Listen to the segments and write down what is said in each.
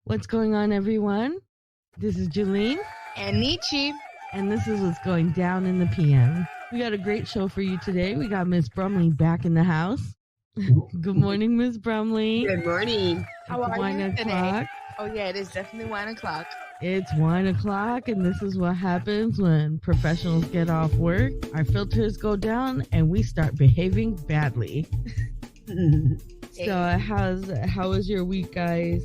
What's going on, everyone? This is Juleen. And Nichi. And this is what's going down in the PM. We got a great show for you today. We got Ms Brumely back in the house. Good morning, Ms Brumely. Good morning. How are you today? O'clock. Oh, yeah, it is definitely 1 o'clock. It's 1 o'clock, and this is what happens when professionals get off work. Our filters go down, and we start behaving badly. So, how was your week, guys?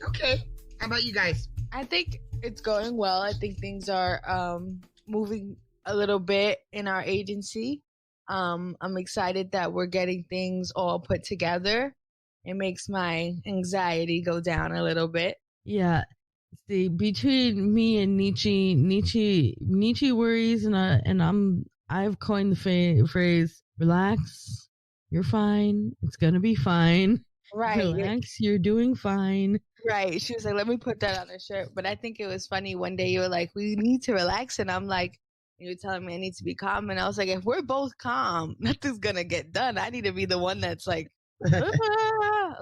Okay. How about you guys? I think it's going well. I think things are moving a little bit in our agency. I'm excited that we're getting things all put together. It makes my anxiety go down a little bit. Yeah. See, between me and Nichi worries, and I've coined the phrase, relax, you're fine, it's gonna be fine. Right. Relax, you're doing fine. Right. She was like, let me put that on a shirt. But I think it was funny one day you were like, we need to relax. And I'm like, you were telling me I need to be calm. And I was like, if we're both calm, nothing's going to get done. I need to be the one that's like, a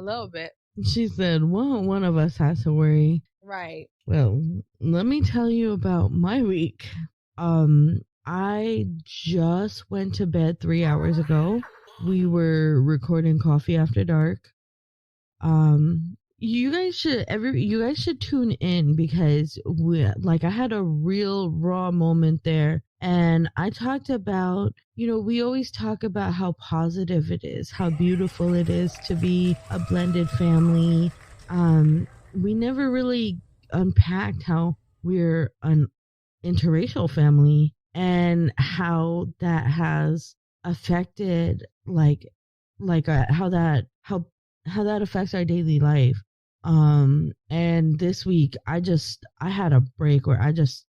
little bit. She said, well, one of us has to worry. Right. Well, let me tell you about my week. I just went to bed 3 hours ago. We were recording Coffee After Dark. You guys should tune in because I had a real raw moment there, and I talked about, we always talk about how positive it is, how beautiful it is to be a blended family. We never really unpacked how we're an interracial family and how that has affected how that affects our daily life. And this week I had a break where I just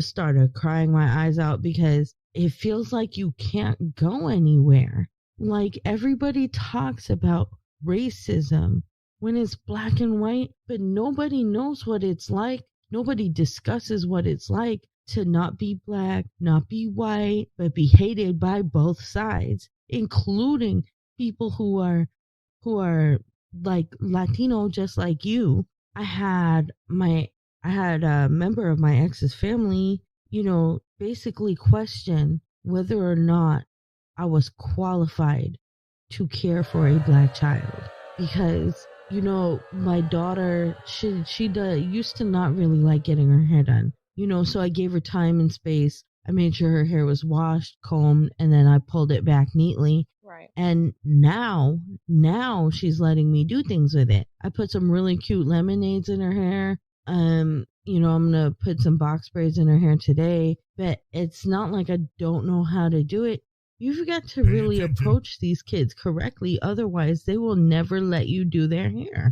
started crying my eyes out because it feels like you can't go anywhere. Like, everybody talks about racism when it's black and white, but nobody knows what it's like. Nobody discusses what it's like to not be black, not be white, but be hated by both sides, including people who are like Latino, just like you. I had a member of my ex's family, basically question whether or not I was qualified to care for a black child because, my daughter, she used to not really like getting her hair done, so I gave her time and space. I made sure her hair was washed, combed, and then I pulled it back neatly. Right. And now she's letting me do things with it. I put some really cute lemonades in her hair. I'm going to put some box braids in her hair today, but it's not like I don't know how to do it. You've got to really approach these kids correctly. Otherwise, they will never let you do their hair.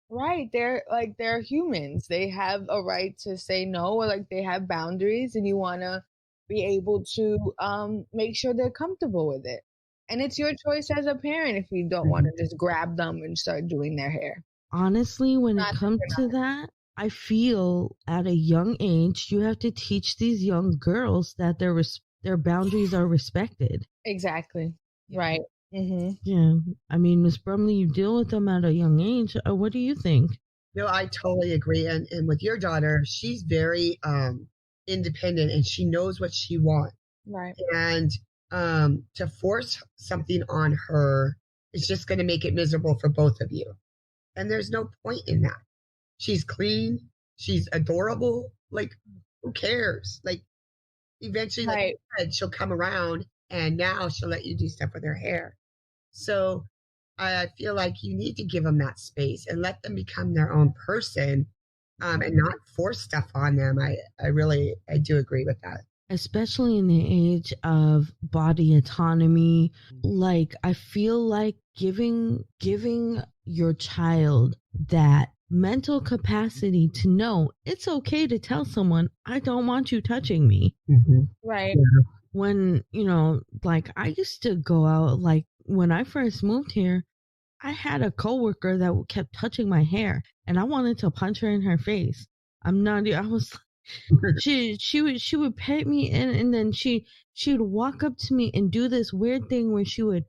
Right. They're humans. They have a right to say no, or they have boundaries, and you want to be able to make sure they're comfortable with it. And it's your choice as a parent if you don't want to just grab them and start doing their hair. Honestly, when it comes to that, I feel at a young age, you have to teach these young girls that their boundaries are respected. Exactly. Right. Mm-hmm. Yeah. I mean, Ms. Brumley, you deal with them at a young age. What do you think? No, I totally agree. And with your daughter, she's very independent and she knows what she wants. Right. And to force something on her is just going to make it miserable for both of you. And there's no point in that. She's clean. She's adorable. Like, who cares? Like, eventually, like you said, she'll come around and now she'll let you do stuff with her hair. So I feel like you need to give them that space and let them become their own person and not force stuff on them. I do agree with that. Especially in the age of body autonomy, I feel like giving your child that mental capacity to know it's okay to tell someone, I don't want you touching me. Mm-hmm. Right. Yeah. When, I used to go out, when I first moved here, I had a coworker that kept touching my hair and I wanted to punch her in her face. She would pet me and then she would walk up to me and do this weird thing where she would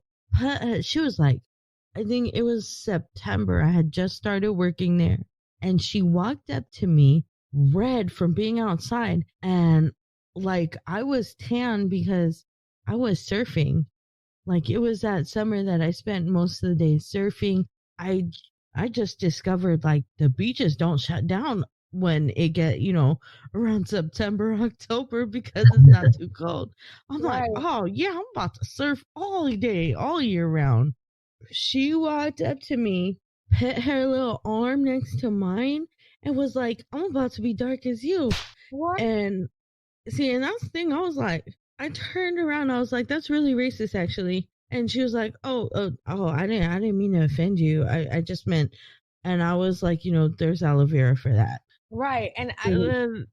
she was like, I think it was September. I had just started working there and she walked up to me red from being outside, and like I was tan because I was surfing. Like it was that summer that I spent most of the day surfing. I just discovered like the beaches don't shut down when it get, around September, October because it's not too cold. I'm like, Right. "Oh, yeah, I'm about to surf all day, all year round." She walked up to me, put her little arm next to mine, and was like, "I'm about to be dark as you." What? And see, and that's the thing. I was like, I turned around. I was like, "That's really racist, actually." And she was like, "Oh, I didn't mean to offend you. I just meant," and I was like, "There's aloe vera for that." Right. And And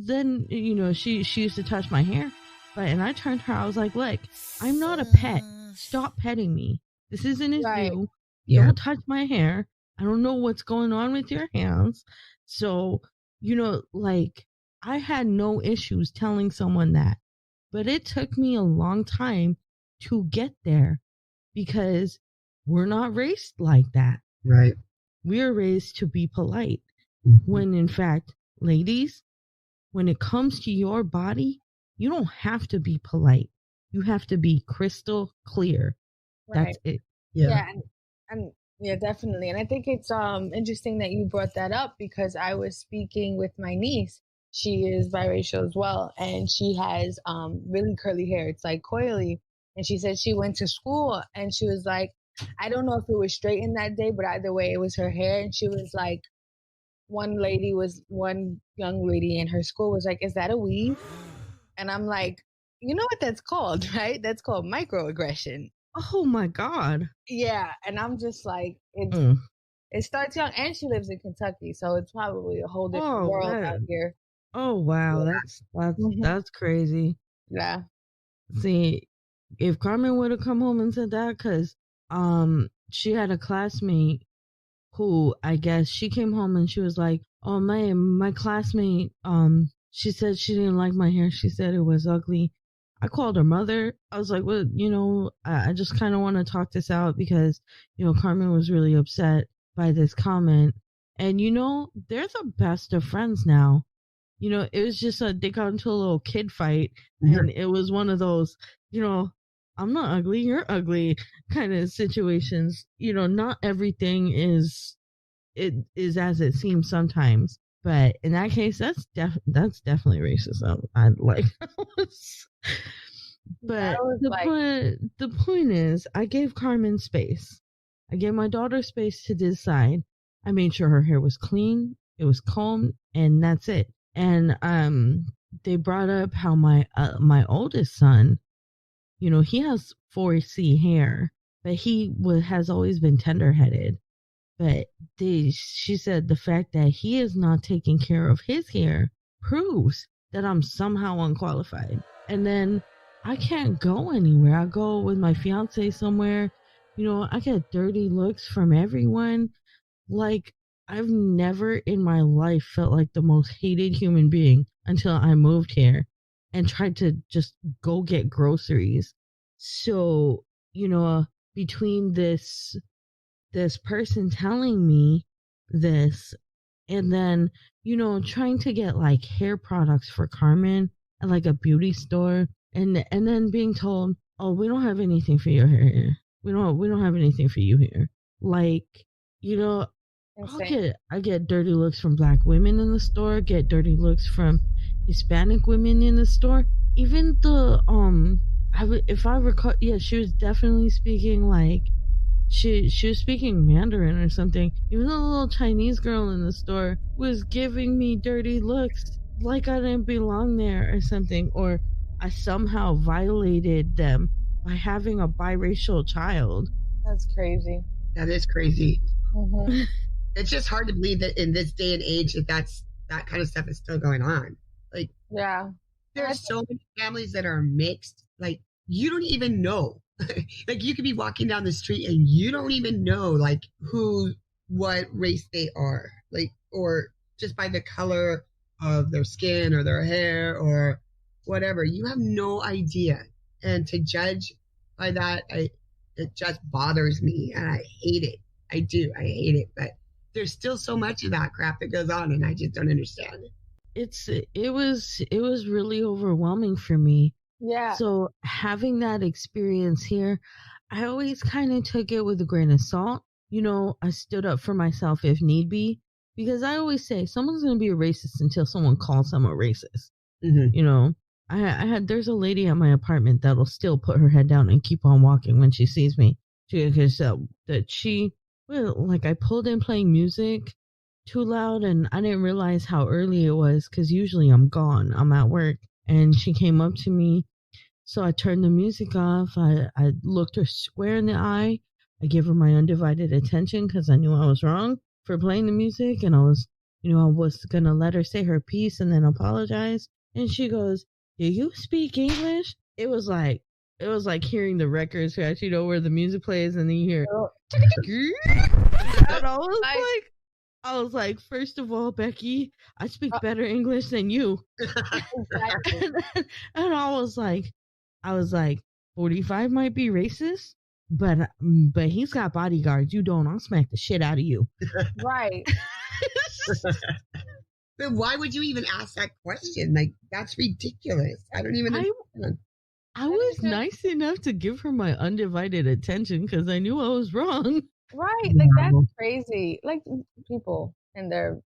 then, she used to touch my hair, and I turned to her. I was like, "Look, I'm not a pet. Stop petting me. This isn't a right. zoo. Yeah. Don't touch my hair. I don't know what's going on with your hands." So, like I had no issues telling someone that, but it took me a long time to get there because we're not raised like that. Right. We're raised to be polite. Mhm. When in fact, ladies, when it comes to your body, you don't have to be polite. You have to be crystal clear. Right. That's it. Yeah. Yeah, and yeah, definitely. And I think it's interesting that you brought that up because I was speaking with my niece. She is biracial as well, and she has really curly hair. It's like coily. And she said she went to school and she was like, I don't know if it was straightened that day, but either way, it was her hair. And she was like, one young lady in her school was like, "Is that a weave?" And I'm like, you know what that's called, right? That's called microaggression. Oh my God. Yeah, and I'm just like, Mm. it starts young, and she lives in Kentucky, so it's probably a whole different Oh, world out here. wow. Yeah. Hmm. That's crazy. Yeah, See, if Carmen would have come home and said that, because she had a classmate who, I guess, she came home and she was like, "Oh man, my classmate, she said she didn't like my hair. She said it was ugly." I called her mother. I was like, "Well, I just kind of want to talk this out because, Carmen was really upset by this comment." And they're the best of friends now. It was just they got into a little kid fight, and it was one of those, "I'm not ugly, you're ugly" kind of situations. Not everything is as it seems sometimes, but in that case, that's definitely racism. I like, that but was like, the point is, I gave Carmen space. I gave my daughter space to decide. I made sure her hair was clean, it was combed, and that's it. And they brought up how my oldest son, he has 4C hair, but has always been tender headed. But she said the fact that he is not taking care of his hair proves that I'm somehow unqualified. And then I can't go anywhere. I go with my fiance somewhere, I get dirty looks from everyone. Like, I've never in my life felt like the most hated human being until I moved here and tried to just go get groceries. So, between this person telling me this, and then trying to get like hair products for Carmen at like a beauty store, and then being told, "Oh, we don't have anything for your hair here. We don't have anything for you here." Like, you know insane. I get dirty looks from black women in the store, get dirty looks from Hispanic women in the store. Even the if I recall, yeah, she was definitely speaking like she was speaking Mandarin or something. Even the little Chinese girl in the store was giving me dirty looks like I didn't belong there or something, or I somehow violated them by having a biracial child. That's crazy. That is crazy. Hmm. It's just hard to believe that in this day and age that kind of stuff is still going on. Like, Yeah. there's so many families that are mixed. Like, you don't even know. Like, you could be walking down the street and you don't even know like what race they are. Like, or just by the color of their skin or their hair or whatever. You have no idea. And to judge by that, it just bothers me and I hate it. I do. I hate it. But there's still so much of that crap that goes on, and I just don't understand it. It was really overwhelming for me. Yeah. So having that experience here, I always kind of took it with a grain of salt. You know, I stood up for myself if need be, because I always say someone's going to be a racist until someone calls them a racist. Mm-hmm. You know, there's a lady at my apartment that'll still put her head down and keep on walking when she sees me. Because I pulled in playing music too loud, and I didn't realize how early it was because usually I'm gone. I'm at work. And she came up to me. So I turned the music off. I looked her square in the eye. I gave her my undivided attention because I knew I was wrong for playing the music. And I was going to let her say her piece and then apologize. And she goes, "Do you speak English?" It was like hearing the record scratch, where the music plays and then you hear, and I was like, first of all, Becky, I speak better English than you. Exactly. And I was like, 45 might be racist, but he's got bodyguards. You don't. I'll smack the shit out of you. Right. But why would you even ask that question? Like, that's ridiculous. I don't even understand. I was nice enough to give her my undivided attention because I knew I was wrong. Right. Like, that's crazy. Like, people and their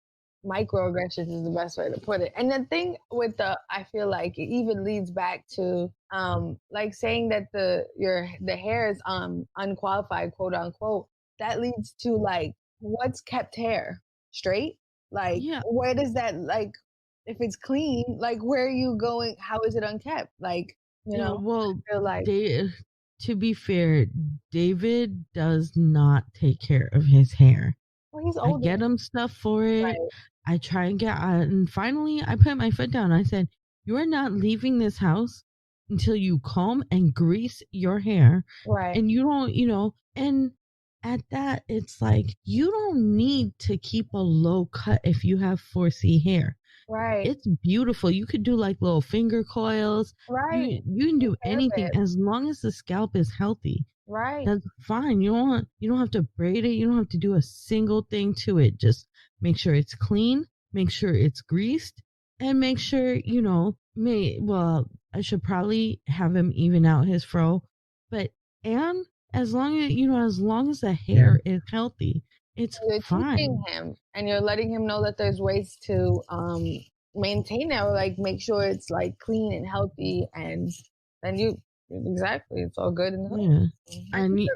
microaggressions is the best way to put it. And the thing with I feel like it even leads back to like saying that the hair is unqualified, quote unquote. That leads to like, what's kept hair? Straight? Like, where does that, like, if it's clean, like, where are you going? How is it unkept? Like, well, I feel like to be fair, David does not take care of his hair. Well, he's older. I get him stuff for it. Right. I try and and finally I put my foot down. I said, "You are not leaving this house until you comb and grease your hair." Right. And you don't, and at that, it's like, you don't need to keep a low cut if you have 4C hair. Right. It's beautiful. You could do like little finger coils. Right. You can do anything as long as the scalp is healthy. Right. That's fine. You don't have to braid it. You don't have to do a single thing to it. Just make sure it's clean, make sure it's greased, and make sure, I should probably have him even out his fro. And as long as the hair is healthy, it's fine. Teaching him, and you're letting him know that there's ways to maintain it, or like make sure it's like clean and healthy, and then exactly, it's all good in the hood. Yeah. And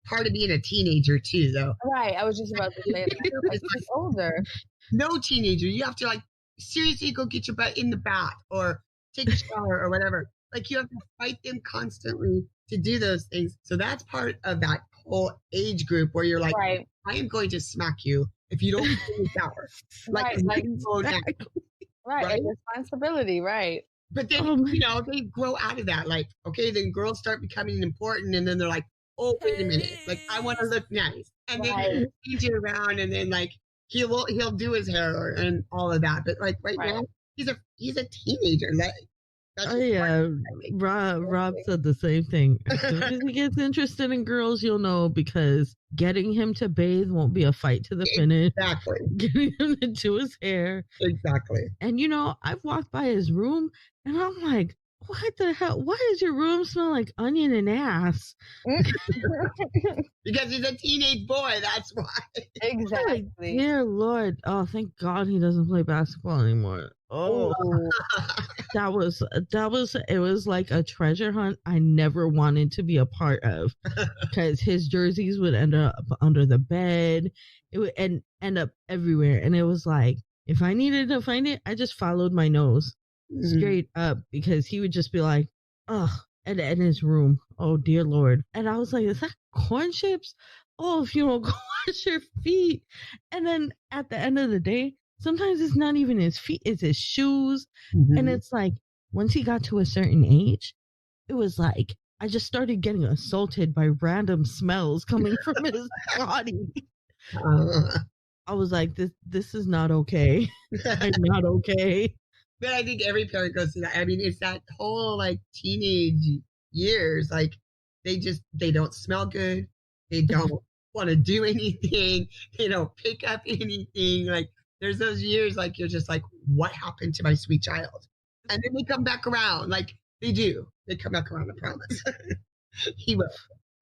part of being a teenager too, though. Right. I was just about to say that. Like, he's older. No teenager, you have to like seriously go get your butt in the bath or take a shower or whatever. Like, you have to fight them constantly to do those things. So that's part of that whole age group where you're like, right. I am going to smack you if you don't take a shower. Right. Right. Responsibility. Right. But then, they grow out of that. Like, okay, then girls start becoming important, and then they're like, oh, wait a minute. Like, I want to look nice. And then he change it around, and then, like, he'll do his hair and all of that. But, like, right now, he's a teenager. Rob said the same thing. As soon as he gets interested in girls, you'll know, because getting him to bathe won't be a fight to the finish. Exactly. Getting him to do his hair. Exactly. And I've walked by his room and I'm like, what the hell? Why does your room smell like onion and ass? Because he's a teenage boy, that's why. Exactly. Dear Lord. Oh, thank God he doesn't play basketball anymore. Oh, it was like a treasure hunt I never wanted to be a part of, because his jerseys would end up under the bed. It would end up everywhere. And it was like, if I needed to find it, I just followed my nose straight up, because he would just be like, ugh, and in his room. Oh, dear Lord. And I was like, is that corn chips? Oh, if you don't go wash your feet. And then at the end of the day, sometimes it's not even his feet, it's his shoes. And it's like, once he got to a certain age, it was like, I just started getting assaulted by random smells coming from his body. I was like, this is not okay. I'm not okay. But I think every parent goes through that. I mean, it's that whole like teenage years. Like, they don't smell good. They don't want to do anything, pick up anything. Like there's those years like you're just like, what happened to my sweet child? And then they come back around. Like they do. They come back around, I promise. He will.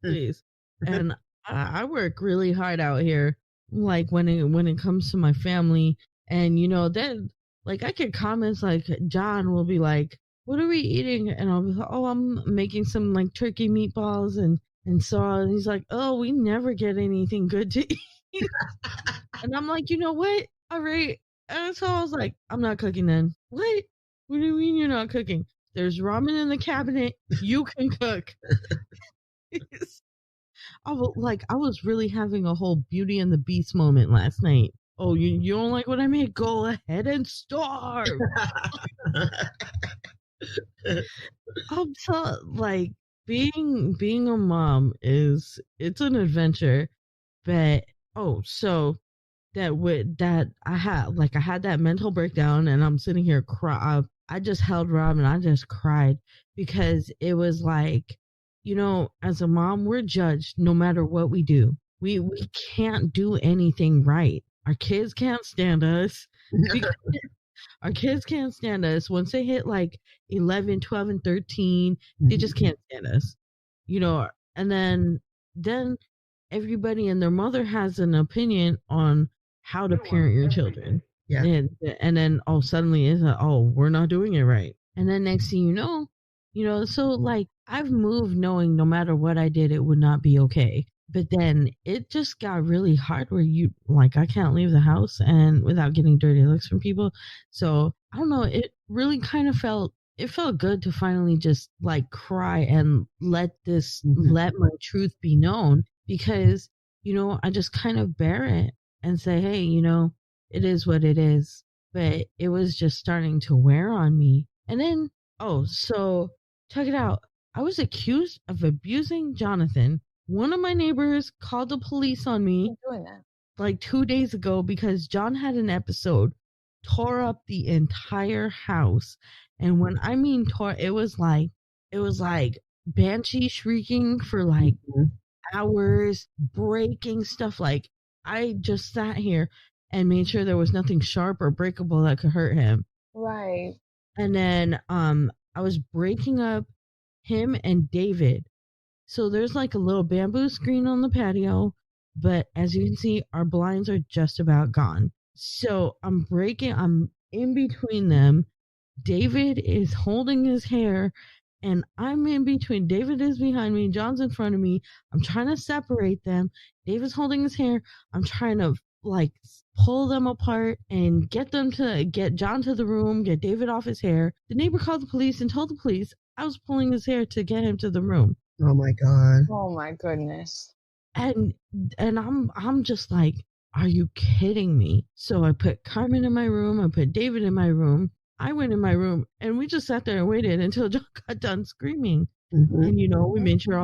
Please. And I work really hard out here, like when it comes to my family. And then like I get comments like John will be like, "What are we eating?" And I'll be like, "Oh, I'm making some like turkey meatballs and so." And he's like, "Oh, we never get anything good to eat." And I'm like, "You know what? All right." And so I was like, "I'm not cooking then." What? What do you mean you're not cooking? There's ramen in the cabinet. You can cook. I was really having a whole Beauty and the Beast moment last night. Oh, you don't like what I made? Go ahead and starve. I'm so like being a mom it's an adventure, but so that I had that mental breakdown and I'm sitting here I just held Rob and I just cried because it was like, as a mom, we're judged no matter what we do. We can't do anything right. Our kids can't stand us. Our kids can't stand us. Once they hit like 11, 12, and 13, they just can't stand us. And then everybody and their mother has an opinion on how to parent your children. Yeah. And then suddenly it's like, we're not doing it right. And then next thing so like I've moved knowing no matter what I did, it would not be okay. But then it just got really hard where I can't leave the house and without getting dirty looks from people. So I don't know. It really kind of felt good to finally just like cry and let my truth be known because, I just kind of bear it and say, hey, it is what it is. But it was just starting to wear on me. And then, so check it out. I was accused of abusing Jonathan. One of my neighbors called the police on me like 2 days ago because John had an episode, tore up the entire house. And when I mean tore, it was like banshee shrieking for like hours, breaking stuff. Like I just sat here and made sure there was nothing sharp or breakable that could hurt him. Right. And then I was breaking up him and David. So there's like a little bamboo screen on the patio, but as you can see, our blinds are just about gone. So I'm in between them. David is holding his hair and I'm in between. David is behind me. John's in front of me. I'm trying to separate them. David's holding his hair. I'm trying to like pull them apart and get John to the room, get David off his hair. The neighbor called the police and told the police I was pulling his hair to get him to the room. Oh my God. Oh my goodness. And I'm just like, are you kidding me? So I put Carmen in my room, I put David in my room. I went in my room and we just sat there and waited until John got done screaming. Mm-hmm. And we made sure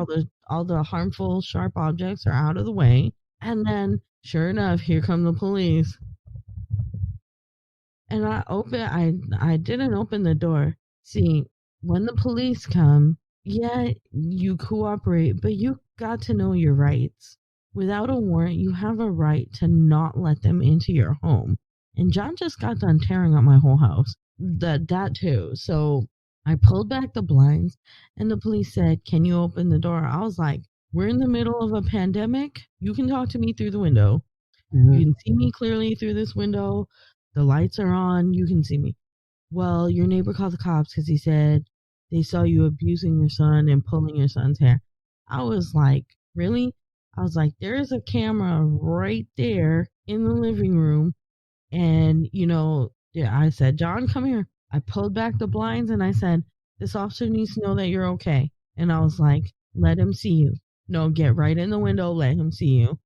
all the harmful sharp objects are out of the way. And then sure enough, here come the police. And I didn't open the door. See, when the police come, yeah, you cooperate, but you got to know your rights. Without a warrant, you have a right to not let them into your home. And John just got done tearing up my whole house. That too. So I pulled back the blinds and the police said, "Can you open the door?" I was like, we're in the middle of a pandemic. You can talk to me through the window. Mm-hmm. You can see me clearly through this window. The lights are on. You can see me. Well, your neighbor called the cops because he said they saw you abusing your son and pulling your son's hair. I was like, really? I was like, there is a camera right there in the living room. And, I said, John, come here. I pulled back the blinds and I said, this officer needs to know that you're okay. And I was like, let him see you. No, get right in the window. Let him see you.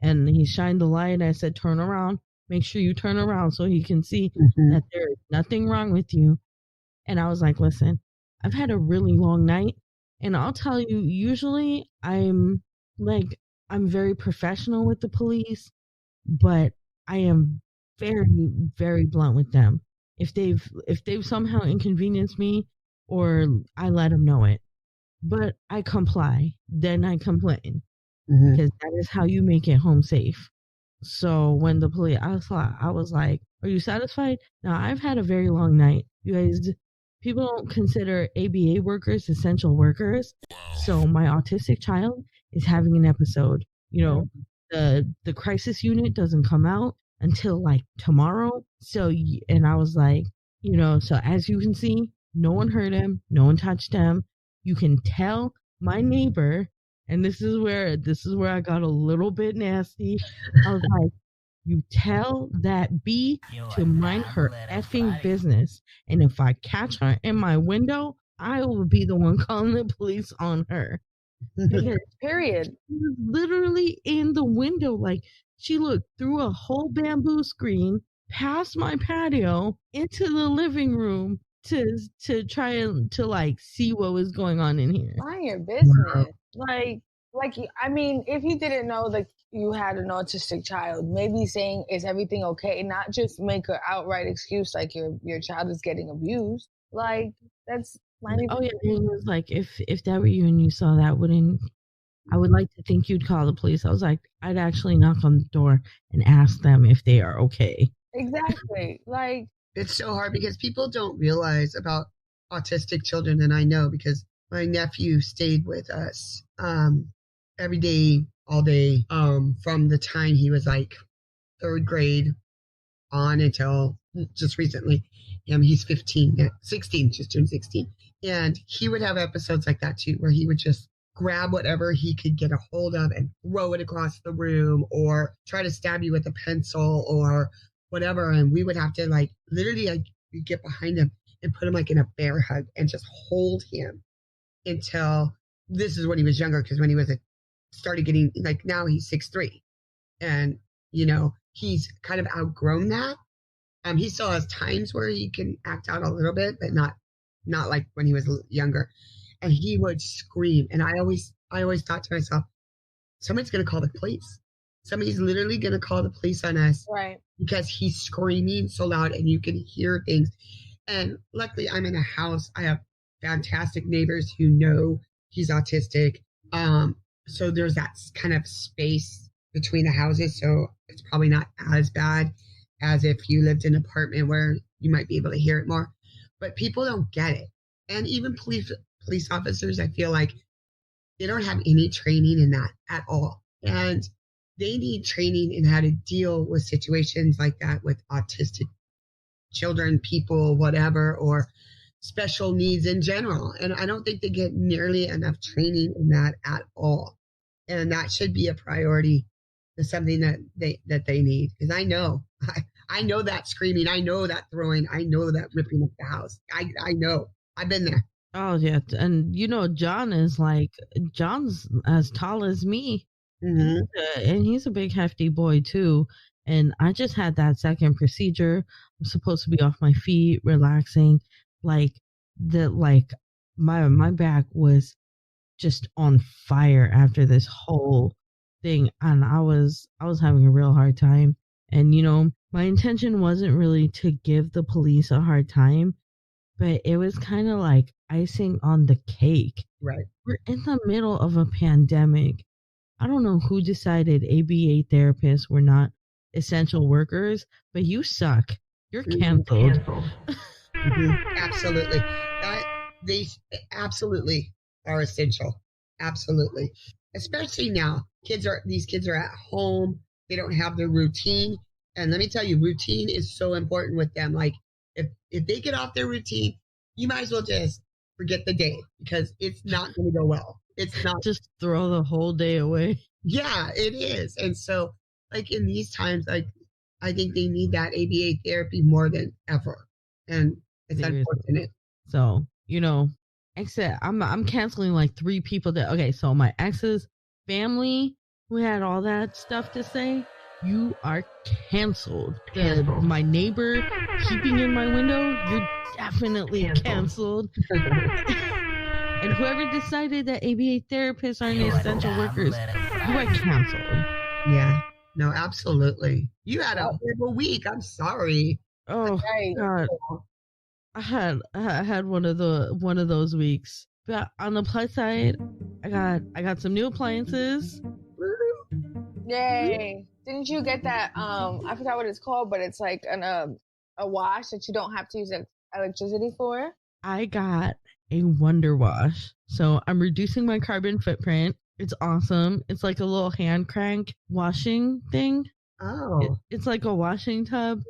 And he shined the light. I said, turn around. Make sure you turn around so he can see that there is nothing wrong with you. And I was like, listen, I've had a really long night. And I'll tell you, usually I'm very professional with the police, but I am very, very blunt with them. If they've somehow inconvenienced me, or I let them know it. But I comply. Then I complain. because that is how you make it home safe. So when the police, I was like, "Are you satisfied?" Now I've had a very long night. You guys, people don't consider ABA workers essential workers. So my autistic child is having an episode. You know, the crisis unit doesn't come out until like tomorrow. So and I was like, so as you can see, no one hurt him, no one touched him. You can tell my neighbor, and this is where I got a little bit nasty. I was like, you tell that B to mind her effing business. And if I catch her in my window, I will be the one calling the police on her. Because Period. she was literally in the window. Like, she looked through a whole bamboo screen, past my patio, into the living room to try and to like see what was going on in here. Mind your business. I mean, if you didn't know that you had an autistic child, maybe saying is everything okay, not just make an outright excuse like your child is getting abused. Like, that's Oh yeah, it was like, if that were you and you saw that, I would like to think you'd call the police. I was like, I'd actually knock on the door and ask them if they are okay. Exactly. Like, it's so hard because people don't realize about autistic children, and I know because my nephew stayed with us every day, all day, from the time he was like third grade on until just recently. He's 15, 16, just turned 16. And he would have episodes like that too, where he would just grab whatever he could get a hold of and throw it across the room, or try to stab you with a pencil or whatever. And we would have to like literally like get behind him and put him like in a bear hug and just hold him until, this is when he was younger, because when he was started getting, like, now he's 6'3", and he's kind of outgrown that. He still has times where he can act out a little bit, but not like when he was younger. And he would scream, and I always thought to myself, somebody's going to call the police. Somebody's literally going to call the police on us, right? Because he's screaming so loud and you can hear things. And luckily, I'm in a house. I have fantastic neighbors who know he's autistic. So there's that kind of space between the houses. So it's probably not as bad as if you lived in an apartment where you might be able to hear it more. But people don't get it. And even police officers, I feel like they don't have any training in that at all. And they need training in how to deal with situations like that with autistic children, people, whatever, or special needs in general. And I don't think they get nearly enough training in that at all. And that should be a priority. Is something that they need. Because I know that screaming, I know that throwing, I know that ripping up the house. I know. I've been there. Oh yeah, and John's as tall as me, and he's a big hefty boy too. And I just had that second procedure. I'm supposed to be off my feet, relaxing, my back was just on fire after this whole thing, and I was having a real hard time. And my intention wasn't really to give the police a hard time, but it was kind of like icing on the cake. Right. We're in the middle of a pandemic. I don't know who decided ABA therapists were not essential workers, but you suck. You're canceled. Absolutely. They absolutely are essential. Absolutely. Especially now. These kids are at home. They don't have their routine. And let me tell you, routine is so important with them. Like, if they get off their routine, you might as well just forget the day, because it's not going to go well. It's not. Just throw the whole day away. Yeah, it is. And so, like, in these times, like, I think they need that ABA therapy more than ever. And it's unfortunate. So, except I'm canceling like 3 people that, okay, so my ex's family who had all that stuff to say, you are canceled. My neighbor peeping in my window, you're definitely canceled. And whoever decided that ABA therapists aren't essential workers, you are canceled. Yeah. No, absolutely. You had a horrible week. I'm sorry. Oh God. I had one of those weeks. But on the plus side, I got some new appliances. Yay! Didn't you get that? I forgot what it's called, but it's like a wash that you don't have to use electricity for. I got a Wonder Wash. So I'm reducing my carbon footprint. It's awesome. It's like a little hand crank washing thing. Oh. It's like a washing tub,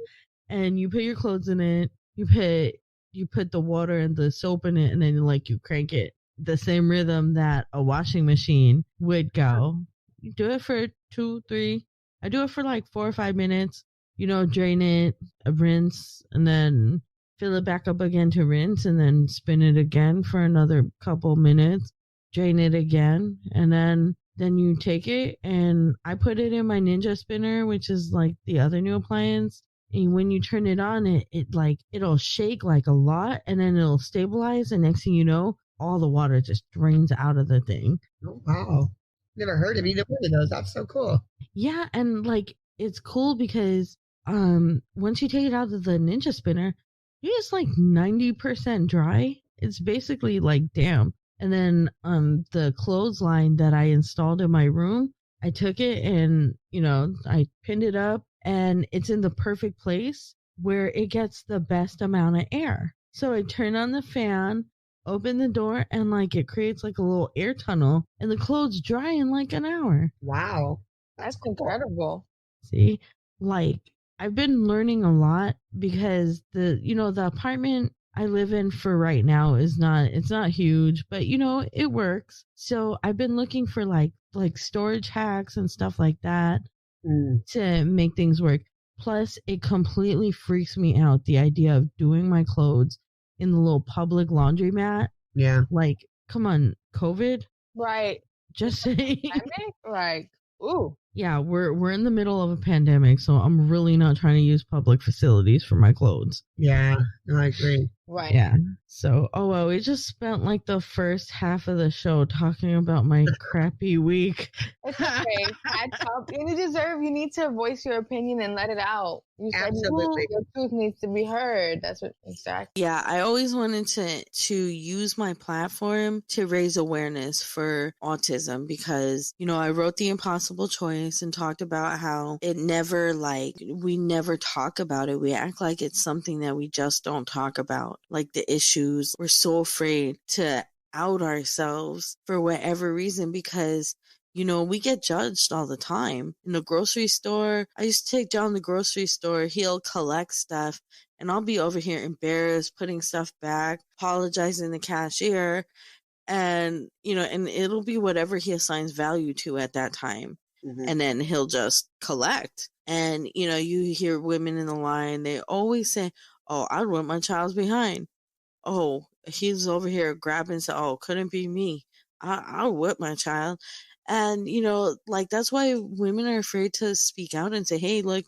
and you put your clothes in it. You put the water and the soap in it, and then like you crank it the same rhythm that a washing machine would go. You do it for 2, 3. I do it for like 4 or 5 minutes. Drain it, rinse, and then fill it back up again to rinse, and then spin it again for another couple minutes. Drain it again, and then you take it, and I put it in my Ninja spinner, which is like the other new appliance. And when you turn it on, it'll shake like a lot, and then it'll stabilize. And next thing you know, all the water just drains out of the thing. Oh, wow. Never heard of either one of those. That's so cool. Yeah, and like it's cool because once you take it out of the Ninja spinner, it's like 90% dry. It's basically like damp. And then the clothesline that I installed in my room, I took it and, I pinned it up, and it's in the perfect place where it gets the best amount of air. So I turn on the fan, open the door, and like it creates like a little air tunnel, and the clothes dry in like an hour. Wow. That's incredible. See, like I've been learning a lot because the apartment I live in for right now it's not huge, but it works. So I've been looking for like storage hacks and stuff like that to make things work. Plus, it completely freaks me out, the idea of doing my clothes in the little public laundromat. Yeah. Like, come on, COVID? Right. Just saying. Like, ooh. Yeah, we're in the middle of a pandemic, so I'm really not trying to use public facilities for my clothes. Yeah, no, I agree. Right. Yeah. So, well, we just spent like the first half of the show talking about my crappy week. It's okay. That's up. You need to voice your opinion and let it out. You said Absolutely. your truth needs to be heard. That's what exactly. Yeah, I always wanted to use my platform to raise awareness for autism because, I wrote The Impossible Choice and talked about how it never we never talk about it. We act like it's something that we just don't talk about, like the issues. We're so afraid to out ourselves for whatever reason because we get judged all the time. In the grocery store, I used to take John to the grocery store. He'll collect stuff, and I'll be over here embarrassed, putting stuff back, apologizing to the cashier, and, and it'll be whatever he assigns value to at that time. Mm-hmm. And then he'll just collect. And, you hear women in the line, they always say, oh, I'd want my child's behind. Oh, he's over here grabbing, so, oh, couldn't be me. I'll whip my child. And, that's why women are afraid to speak out and say, hey, look,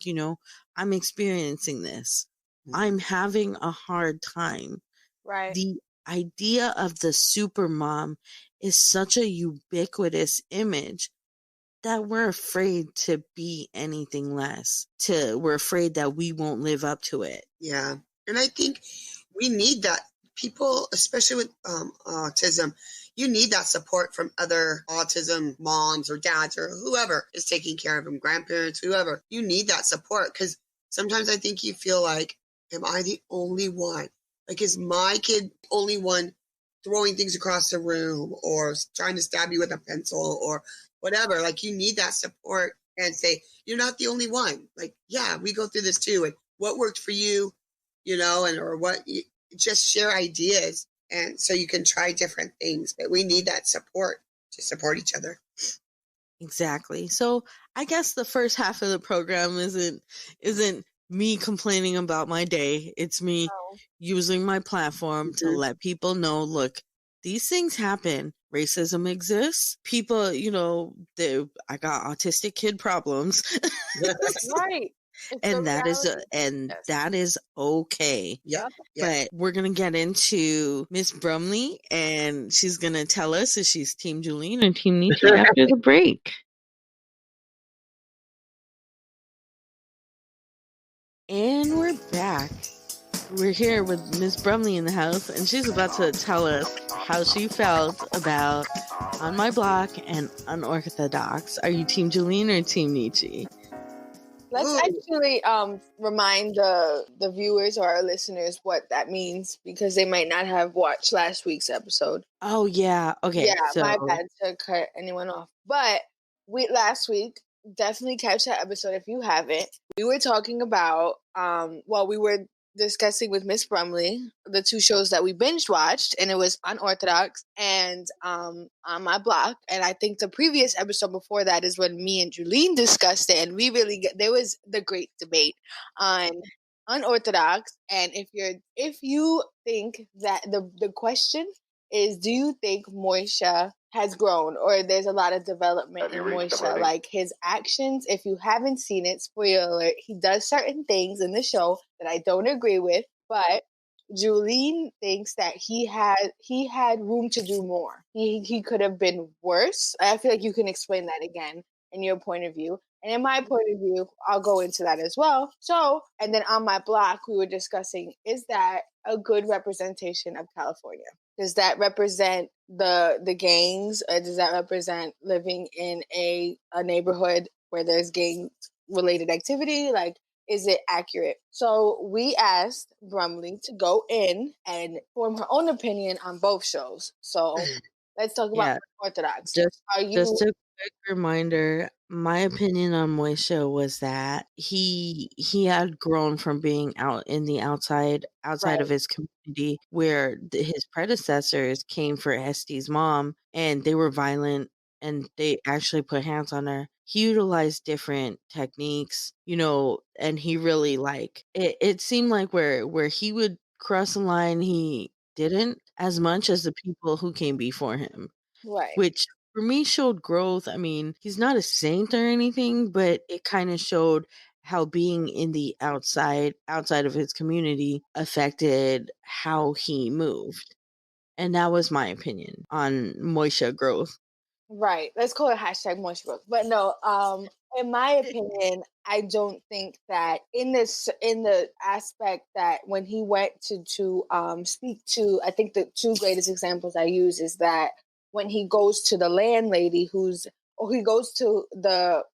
I'm experiencing this. I'm having a hard time. Right. The idea of the super mom is such a ubiquitous image that we're afraid to be anything less. We're afraid that we won't live up to it. Yeah. And I think we need that. People, especially with autism, you need that support from other autism moms or dads or whoever is taking care of them, grandparents, whoever. You need that support because sometimes I think you feel like, am I the only one? Like, is my kid the only one throwing things across the room or trying to stab you with a pencil or whatever? Like, you need that support and say, you're not the only one. Like, yeah, we go through this too. And what worked for you, or what just share ideas. And so you can try different things, but we need that support to support each other. Exactly. So I guess the first half of the program isn't me complaining about my day. It's me using my platform to let people know, look, these things happen. Racism exists. People, I got autistic kid problems. Right. And that is okay. Yep. But we're going to get into Ms Brumely, and she's going to tell us if she's Team Juleen or Team Nichi after the break. And we're back. We're here with Ms Brumely in the house, and she's about to tell us how she felt about On My Block and Unorthodox. Are you Team Juleen or Team Nichi? Let's actually remind the viewers or our listeners what that means, because they might not have watched last week's episode. Oh yeah, okay. Yeah, so my bad to cut anyone off. But last week, definitely catch that episode if you haven't. We were talking about we were discussing with Ms Brumely the two shows that we binge watched, and it was Unorthodox and On My Block. And I think the previous episode before that is when me and Juleen discussed it, and we really there was the great debate on Unorthodox. And if you think that the question is, do you think Moisha has grown, or there's a lot of development in Moisha, like his actions? If you haven't seen it, spoiler alert, he does certain things in the show that I don't agree with, but Juleen thinks that he had room to do more. He could have been worse. I feel like you can explain that again in your point of view. And in my point of view, I'll go into that as well. So, and then On My Block, we were discussing, is that a good representation of California? Does that represent the gangs? Or does that represent living in a neighborhood where there's gang-related activity? Like, is it accurate? So we asked Brumley to go in and form her own opinion on both shows. So let's talk about Orthodox. Just a quick reminder, my opinion on Moisha was that he had grown from being out in the outside Right. of his community, where his predecessors came for Este's mom and they were violent and they actually put hands on her. He utilized different techniques, and he really it seemed like where he would cross the line, he didn't as much as the people who came before him. Right. Which for me showed growth. I mean, he's not a saint or anything, but it kind of showed how being in the outside of his community affected how he moved. And that was my opinion on Moisha growth. Right. Let's call it hashtag Moisha growth. But no, in my opinion, I don't think that in the aspect that when he went to speak to, I think the two greatest examples I use is that when he goes to the landlady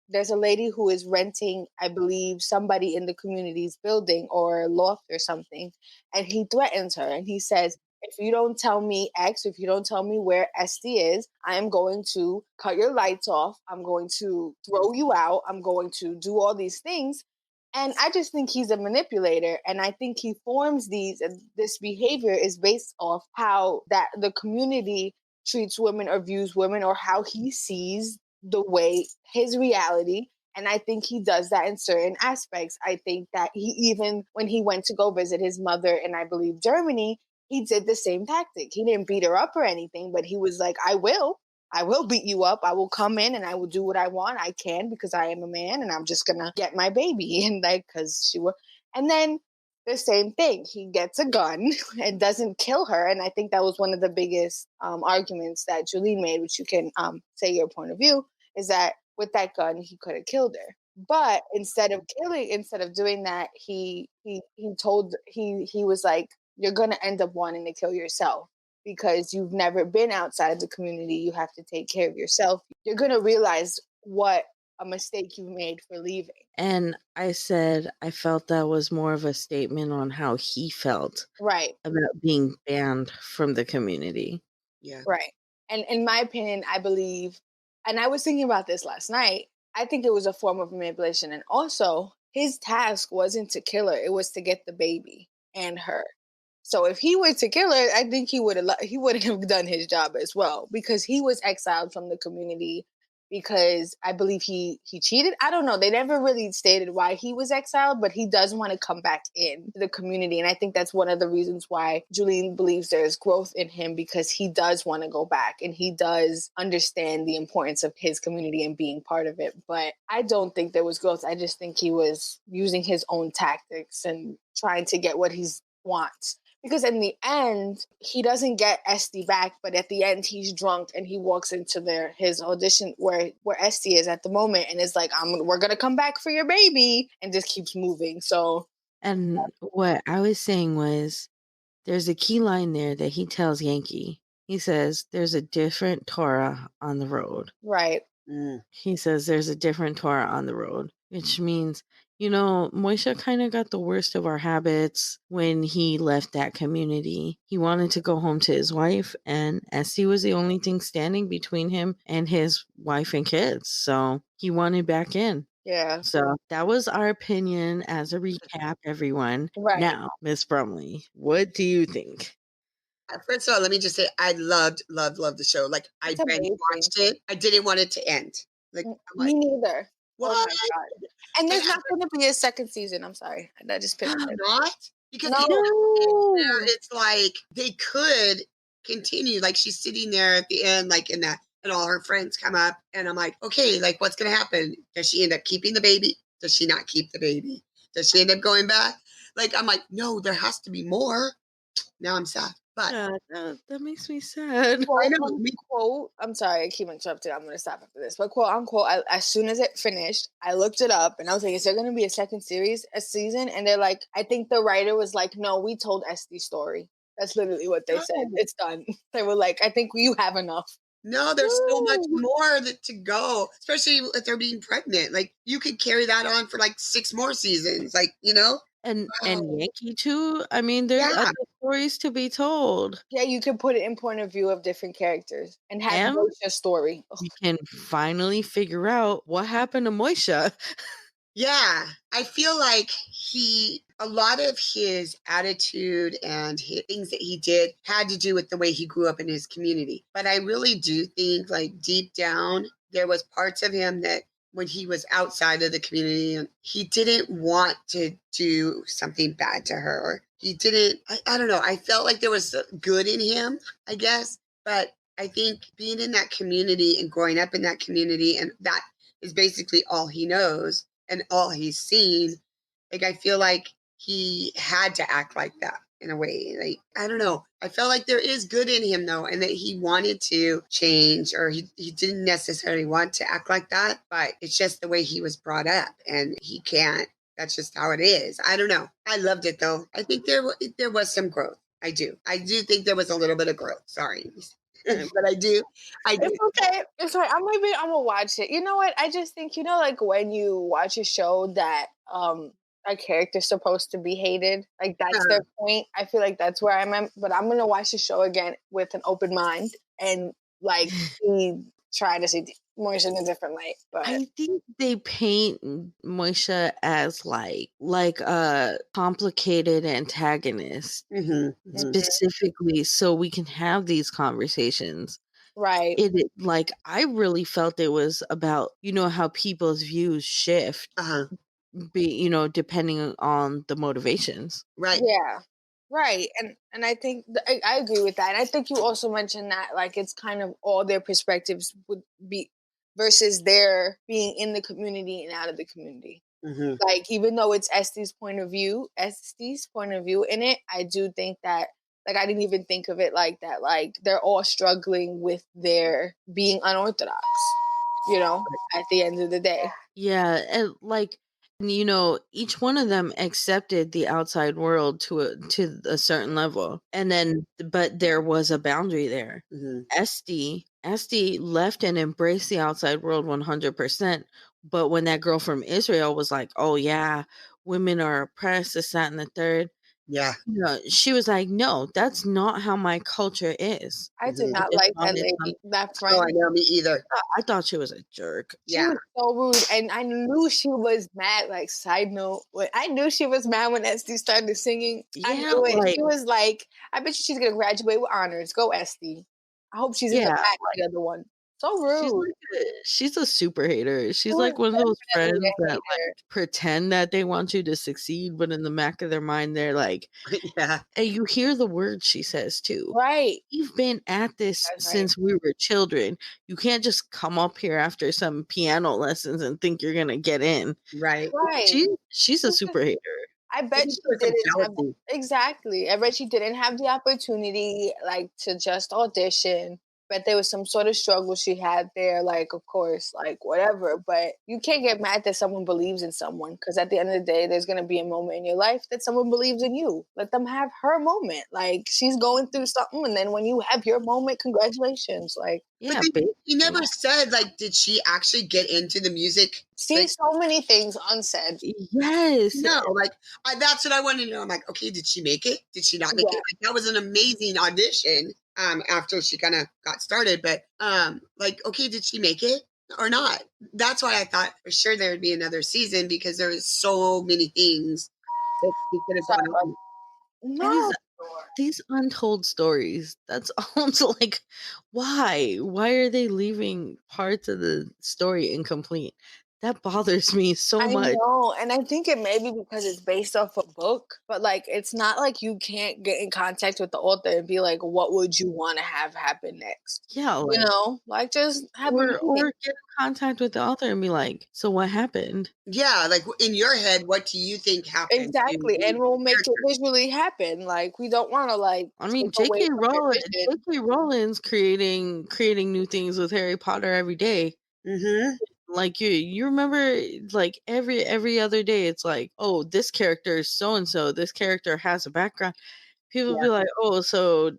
there's a lady who is renting, I believe, somebody in the community's building or loft or something, and he threatens her and he says, if you don't tell me X, if you don't tell me where Esty is, I am going to cut your lights off. I'm going to throw you out. I'm going to do all these things. And I just think he's a manipulator. And I think he forms this behavior is based off how that the community treats women or views women, or how he sees the way his reality. And I think he does that in certain aspects. I think that he, even when he went to go visit his mother in, I believe, Germany, he did the same tactic. He didn't beat her up or anything, but he was like, I will beat you up. I will come in and I will do what I want. I can, because I am a man and I'm just going to get my baby. And cause she will. And then the same thing, he gets a gun and doesn't kill her. And I think that was one of the biggest arguments that Juleen made, which you can say your point of view, is that with that gun, he could have killed her. But instead of doing that, he was like, you're going to end up wanting to kill yourself because you've never been outside of the community. You have to take care of yourself. You're going to realize what a mistake you've made for leaving. And I said I felt that was more of a statement on how he felt about being banned from the community. Yeah. Right. And in my opinion, I believe, and I was thinking about this last night, I think it was a form of manipulation. And also, his task wasn't to kill her. It was to get the baby and her. So if he were to kill her, I think he wouldn't have done his job as well, because he was exiled from the community because I believe he cheated. I don't know. They never really stated why he was exiled, but he does want to come back in the community. And I think that's one of the reasons why Juleen believes there's growth in him, because he does want to go back and he does understand the importance of his community and being part of it. But I don't think there was growth. I just think he was using his own tactics and trying to get what he wants. Because in the end, he doesn't get Esty back, but at the end, he's drunk and he walks into his audition where Esty is at the moment and is like, we're going to come back for your baby, and just keeps moving. So, And what I was saying was there's a key line there that he tells Yankee. He says, "There's a different Torah on the road." Right. He says, "There's a different Torah on the road," which means, Moishe kind of got the worst of our habits when he left that community. He wanted to go home to his wife, and Esty was the only thing standing between him and his wife and kids. So he wanted back in. Yeah. So that was our opinion as a recap, everyone. Right. Now, Ms Brumely, what do you think? First of all, let me just say I loved the show. Like I It's binge amazing. watched it. I didn't want it to end. Like I'm Me like, neither. what? Oh my god! And there's not going to be a second season. I'm sorry, that just pissed me. Not because No. there it's like they could continue. Like she's sitting there at the end, like in that, and all her friends come up, and I'm like, okay, like what's gonna happen? Does she end up keeping the baby? Does she not keep the baby? Does she end up going back? Like I'm like, no, there has to be more. Now I'm sad, but That makes me sad. I know. Quote, I'm sorry, I keep interrupting. I'm going to stop after this. But quote unquote, as soon as it finished, I looked it up and I was like, is there going to be a second season? And they're like, I think the writer was like, no, we told Este's story. That's literally what they said. It's done. They were like, I think you have enough. No, there's so much more to go, especially if they're being pregnant. Like you could carry that on for like 6 more seasons, like And Yankee too. I mean, there's other stories to be told. Yeah, you can put it in point of view of different characters and have Moisha's story. We can finally figure out what happened to Moisha. Yeah, I feel like a lot of his attitude and things that he did had to do with the way he grew up in his community. But I really do think, like, deep down, there was parts of him that when he was outside of the community, and he didn't want to do something bad to her. Or he didn't, I don't know. I felt like there was good in him, I guess. But I think being in that community and growing up in that community, and that is basically all he knows and all he's seen, like I feel like he had to act like that in a way. Like I don't know. I felt like there is good in him though, and that he wanted to change, or he didn't necessarily want to act like that, but it's just the way he was brought up, and he can't. That's just how it is. I don't know. I loved it though. I think there was some growth. I do think there was a little bit of growth. Sorry. But I do. It's okay. It's right. I'm gonna watch it. You know what? I just think, like when you watch a show that a character's supposed to be hated, like that's their point. I feel like that's where I'm at. But I'm gonna watch the show again with an open mind and like try to see Moisha in a different light. But I think they paint Moisha as like a complicated antagonist, specifically so we can have these conversations. Right. Like I really felt it was about how people's views shift, depending on the motivations. Right. Yeah. Right. And I think I agree with that. And I think you also mentioned that like it's kind of all their perspectives would be versus their being in the community and out of the community. Like even though it's Este's point of view in it, I do think that like I didn't even think of it like that. Like they're all struggling with their being unorthodox, at the end of the day. Yeah, and like each one of them accepted the outside world to a certain level, and then but there was a boundary there. Esty left and embraced the outside world 100%, but when that girl from Israel was like, "Oh yeah, women are oppressed, this, that, and the third," she was like, "No, that's not how my culture is." I did not like that lady, that friend. Oh, I know, me either. I thought she was a jerk. She was so rude, and I knew she was mad. Like, side note, I knew she was mad when Esty started singing. I knew it. She was like, I bet you she's gonna graduate with honors. Go, Esty. I hope she's in the back like the other one. So rude. She's a super hater. She's like one of those friends that like pretend that they want you to succeed, but in the back of their mind, they're like, and you hear the words she says too. Right. We've been at this since we were children. You can't just come up here after some piano lessons and think you're gonna get in. Right. She's a super hater. I bet she didn't have exactly. I bet she didn't have the opportunity like to just audition. but there was some sort of struggle she had there, like, of course, like, whatever. But you can't get mad that someone believes in someone, because at the end of the day, there's going to be a moment in your life that someone believes in you. Let them have her moment. Like, she's going through something, and then when you have your moment, congratulations. Like, But Yeah, then you basically. never said, like, did she actually get into the music? see Like, so many things unsaid. Yes. no, like, that's what I wanted to know. I'm like, okay, did she make it? Did she not make it? Yeah. Like, that was an amazing audition. After she kind of got started, but like, okay, did she make it or not? That's why I thought for sure there would be another season, because there was so many things that she could have Sorry gone about on. And no. these untold stories, that's almost like, why? Why are they leaving parts of the story incomplete? That bothers me so I much. know, and I think it may be because it's based off a book, but like it's not like you can't get in contact with the author and be like, what would you want to have happen next? Yeah, You like, know, like just have a or meeting. get in contact with the author and be like, so what happened? Yeah, like in your head, what do you think happened to Exactly, and the we'll make it character? visually happen. Like we don't want to like I take mean, away J.K. from your Rowling, vision. J.K. Rowling's creating new things with Harry Potter every day. Mm-hmm. Like you remember, like every other day, it's like, oh, this character is so and so. This character has a background. People Yeah. be like, oh, so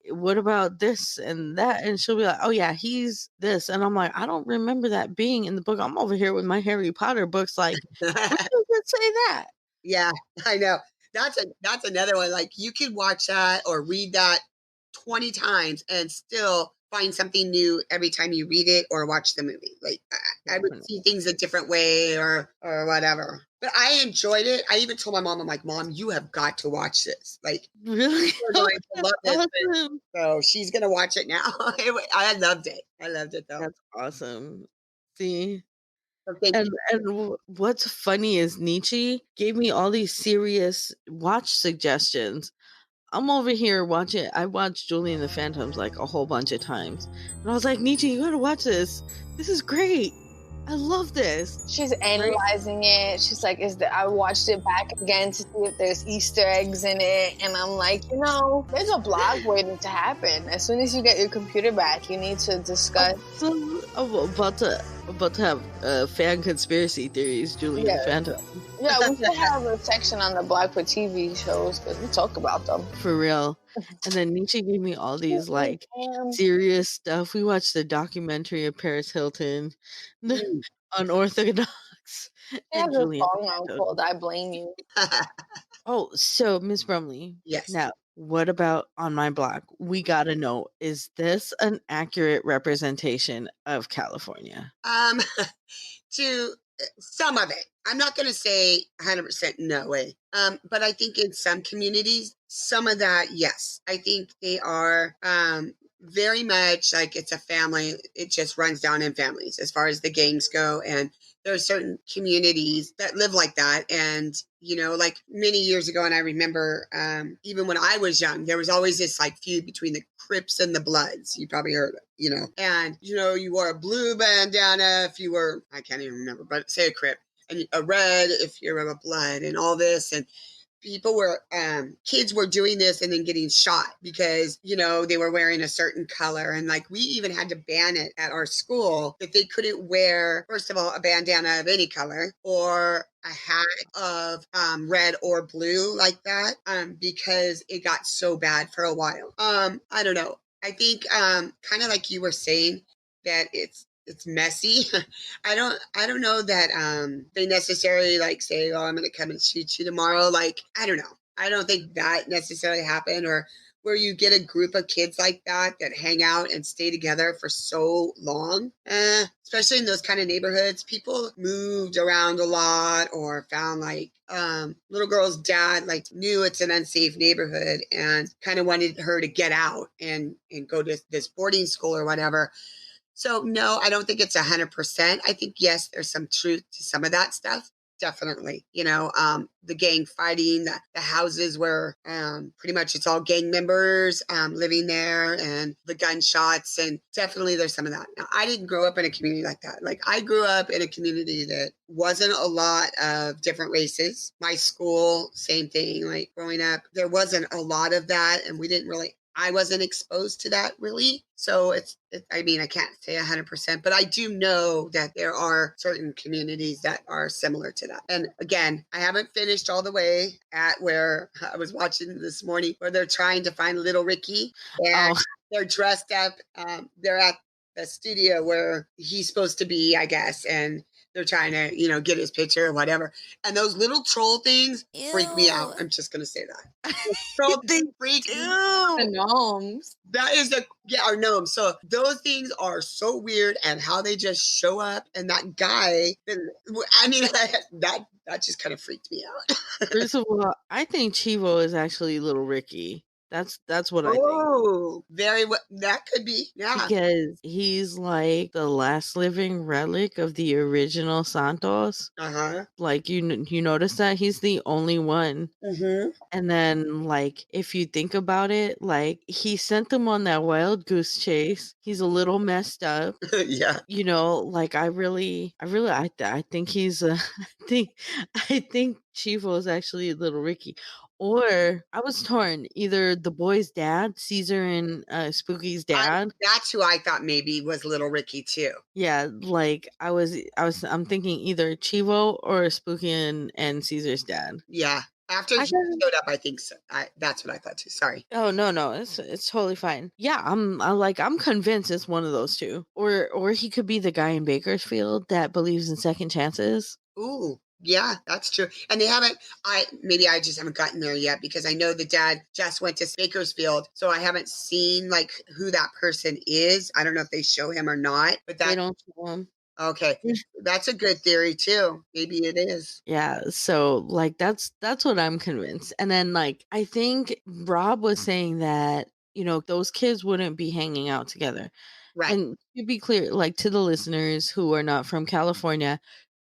what about this and that? And she'll be like, oh yeah, he's this, and I'm like, I don't remember that being in the book. I'm over here with my Harry Potter books, like, where does it say that? Yeah, I know. That's another one. Like, you could watch that or read that 20 times and still find something new every time you read it or watch the movie. Like, I would see Definitely. things a different way or whatever. But I enjoyed it. I even told my mom, I'm like, Mom, you have got to watch this. Like, Really? you're Oh, going to that's love this. awesome. So she's gonna watch it now. I loved it. I loved it though. That's awesome. See, So thank and you. what's funny is Nichi gave me all these serious watch suggestions. I'm over here watching. I watched Julie and the Phantoms like a whole bunch of times, and I was like, Nichi, you gotta watch this. This is great. I love this. She's Right? analyzing it. She's like, "Is there?" I watched it back again to see if there's Easter eggs in it, and I'm like, there's a blog waiting to happen. As soon as you get your computer back, you need to discuss. So I'm about to have fan conspiracy theories, Julie and the Yeah, Phantom. yeah. We should have a section on the blog for TV shows because we talk about them. For real. And then Nietzsche gave me all these like Damn. serious stuff. We watched the documentary of Paris Hilton, Mm. Unorthodox, and There's a Julian song out Phantom. called "I Blame You." Oh, so Ms Brumley, Yes. now what about on my block? We gotta know, is this an accurate representation of California? Um, to some of it. I'm not going to say 100% no way. But I think in some communities, some of that, yes. I think they are very much like it's a family. It just runs down in families as far as the gangs go. And there are certain communities that live like that. And, like many years ago, and I remember even when I was young, there was always this like feud between the Crips and the Bloods. You probably heard it, and, you wore a blue bandana if you were, I can't even remember, but say a Crip, and a red if you're a Blood, and all this. And people were kids were doing this and then getting shot because they were wearing a certain color, and like we even had to ban it at our school that they couldn't wear, first of all, a bandana of any color or a hat of red or blue like that, because it got so bad for a while. I don't know. I think kind of like you were saying that it's messy. I don't know that they necessarily like say, "Oh, I'm going to come and shoot you tomorrow." Like, I don't know. I don't think that necessarily happened, or where you get a group of kids like that that hang out and stay together for so long. Especially in those kind of neighborhoods, people moved around a lot or found like little girl's dad like knew it's an unsafe neighborhood and kind of wanted her to get out and go to this boarding school or whatever. So no, I don't think it's 100%. I think yes, there's some truth to some of that stuff. Definitely, the gang fighting, the houses where pretty much it's all gang members living there, and the gunshots, and definitely there's some of that. Now, I didn't grow up in a community like that. Like, I grew up in a community that wasn't a lot of different races. My school, same thing. Like growing up, there wasn't a lot of that, and we didn't really I wasn't exposed to that really. So I mean, I can't say 100%, but I do know that there are certain communities that are similar to that. And again, I haven't finished all the way at where I was watching this morning where they're trying to find little Ricky and Oh, they're dressed up. They're at the studio where he's supposed to be, I guess. And they're trying to, get his picture or whatever. And those little troll things freak me out. I'm just going to say that. Troll they things freak me. The do. gnomes. That is our gnomes. So those things are so weird, and how they just show up. And that guy, I mean, that just kind of freaked me out. First of all, I think Chivo is actually Little Ricky. That's what I think. Oh, very well. That could be. Yeah. Because he's like the last living relic of the original Santos. Uh huh. Like you notice that he's the only one. Mm-hmm. And then like if you think about it, like he sent them on that wild goose chase. He's a little messed up. Yeah. Like I think he's I think Chivo is actually Little Ricky. Or I was torn, either the boy's dad, Caesar and Spooky's dad. That's who I thought maybe was little Ricky too. Yeah, like I'm thinking either Chivo or Spooky and Caesar's dad. Yeah. After I he got showed up, I think so. That's what I thought too. Sorry. Oh no, it's totally fine. Yeah, I'm convinced it's one of those two. Or he could be the guy in Bakersfield that believes in second chances. Ooh, yeah, that's true. And they haven't, maybe I just haven't gotten there yet because I know the dad just went to Bakersfield. So I haven't seen like who that person is. I don't know if they show him or not, but They don't show him. okay. That's a good theory too. Maybe it is. Yeah, so like that's what I'm convinced. And then like I think Rob was saying that, those kids wouldn't be hanging out together. Right. And to be clear, like to the listeners who are not from California,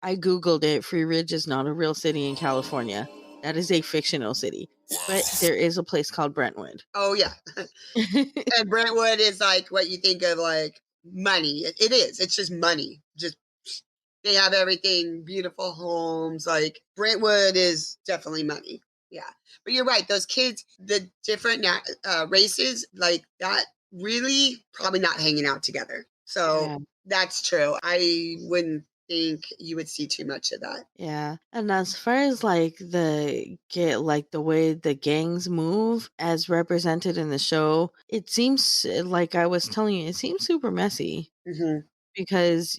I Googled it. Free Ridge is not a real city in California. That is a fictional city. But there is a place called Brentwood. Oh, yeah. And Brentwood is like what you think of like money. It is. It's just money. Just they have everything, beautiful homes. Like Brentwood is definitely money. Yeah. But you're right. Those kids, the different races, like that, really probably not hanging out together. So Yeah. that's true. I wouldn't think you would see too much of that. Yeah. And as far as like the way the gangs move as represented in the show, it seems like I was telling you, it seems super messy. Mm-hmm. Because,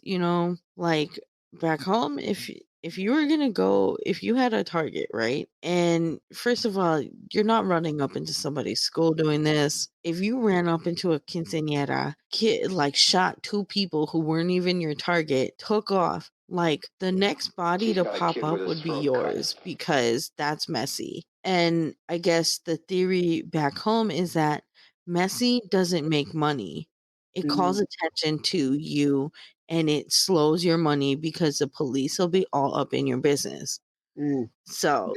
like back home, if you were gonna go, if you had a target, right? And first of all, you're not running up into somebody's school doing this. If you ran up into a quinceañera, kid like shot two people who weren't even your target, took off, like the next body to pop up would be yours because that's messy. And I guess the theory back home is that messy doesn't make money. It calls attention to you and it slows your money because the police will be all up in your business. Mm. So,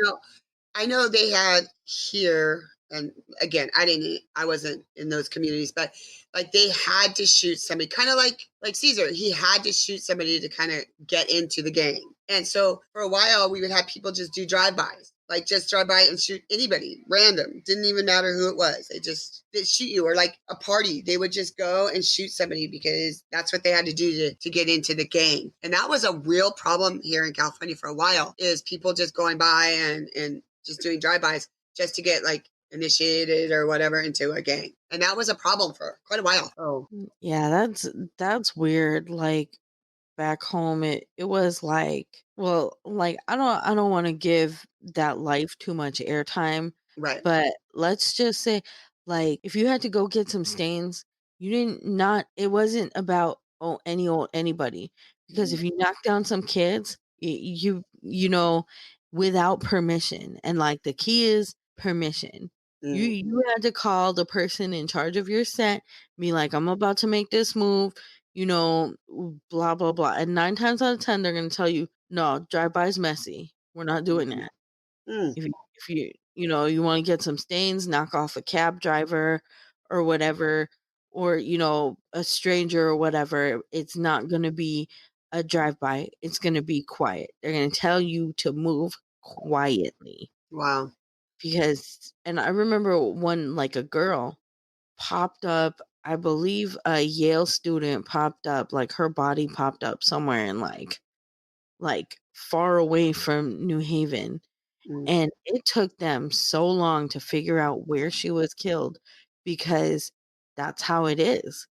I know they had here, and again, I wasn't in those communities, but like they had to shoot somebody, kind of like Caesar. He had to shoot somebody to kind of get into the gang. And so for a while, we would have people just do drive-bys, like just drive by and shoot anybody, random. Didn't even matter who it was. They'd shoot you, or like a party, they would just go and shoot somebody because that's what they had to do to get into the gang. And that was a real problem here in California for a while, is people just going by and just doing drive-bys just to get like initiated or whatever into a gang. And that was a problem for quite a while. Oh. yeah, that's weird. Like back home it was like, well, like I don't want to give that life too much airtime, Right. but let's just say like if you had to go get some stains, you didn't not it wasn't about any old anybody, because if you knock down some kids, without permission, and like the key is permission. You had to call the person in charge of your set, be like, I'm about to make this move, blah blah blah. And 9 times out of 10, they're gonna tell you, no, drive-by's messy. We're not doing that. If you want to get some stains, knock off a cab driver or whatever, or a stranger or whatever. It's not gonna be a drive-by. It's gonna be quiet. They're gonna tell you to move quietly. Wow. And I remember one, like a girl, popped up. I believe a Yale student popped up, like her body popped up somewhere in like far away from New Haven. Mm. And it took them so long to figure out where she was killed because that's how it is.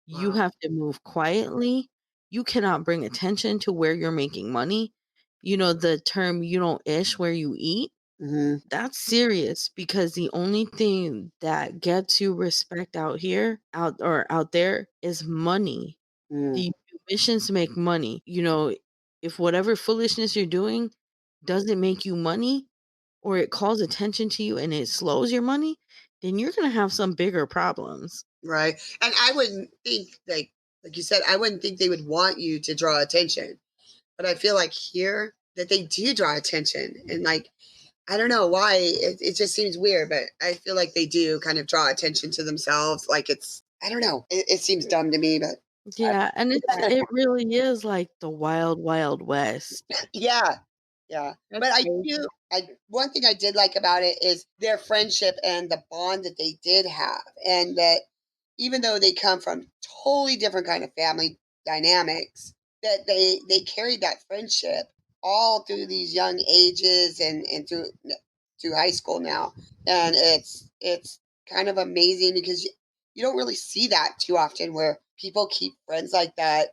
You Wow. have to move quietly. You cannot bring attention to where you're making money. You know the term "you don't ish where you eat"? Mm-hmm. That's serious because the only thing that gets you respect out there is money. Mm. The missions make money. You know, if whatever foolishness you're doing doesn't make you money or it calls attention to you and it slows your money, then you're gonna have some bigger problems. Right. And I wouldn't think like you said, I wouldn't think they would want you to draw attention. But I feel like here that they do draw attention. And like I don't know why it just seems weird, but I feel like they do kind of draw attention to themselves. Like it's I don't know. It seems dumb to me, but Yeah, and it really is like the wild, wild west. yeah. Yeah. That's But crazy. I one thing I did like about it is their friendship and the bond that they did have. And that even though they come from totally different kind of family dynamics, that they carried that friendship all through these young ages and through high school now. And it's kind of amazing because you don't really see that too often where people keep friends like that